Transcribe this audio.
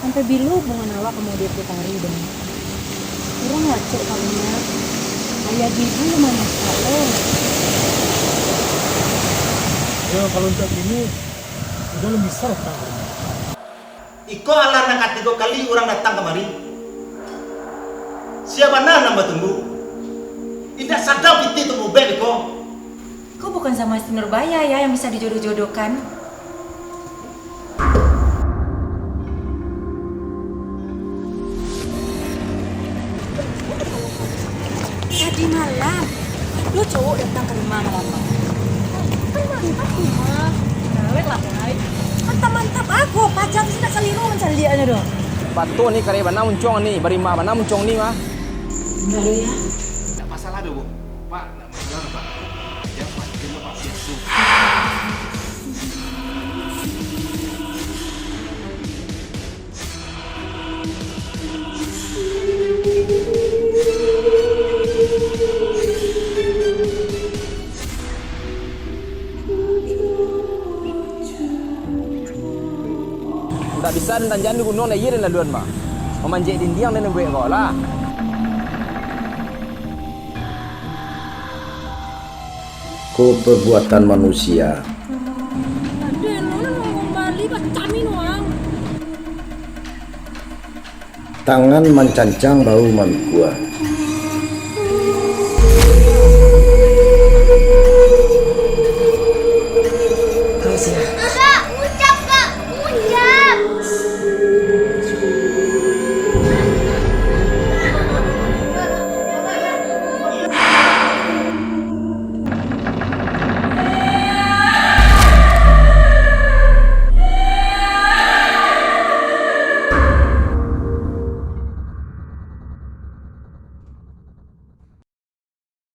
Sampai bilu hubungan awak kemudian putari dong. Kurang wacok kamunya. Ayah ibu mana sekarang? Ya kalau untuk ini udah lebih besar kan. Iko alar nang ketiga kali orang datang kemari. Siapa nambah tunggu? Tidak sadar piti tunggu bel Iko. Kau bukan sama istri Nurbaya ya yang bisa dijodoh-jodohkan? Tadi malam, lu cowok datang ke rumah malam. Kan mantap rumah. Nawek lah, Boy. Mantap-mantap aku, pacar sih nak keliru mencari dia dong. Batu nih karya mana muncung nih, berima mana muncung nih mah. Enggak lu ya. Tidak masalah dong, Pak. Tidak masalah Pak. Yang pasti Pak Yesus. Tidak bisa dan jangan gunung dah iya dan laluan mah. Memanjat dinding dan buat kau lah. Perbuatan manusia tangan mencancang bau manusia. Kau sih. Kak, ucap kak, ucap.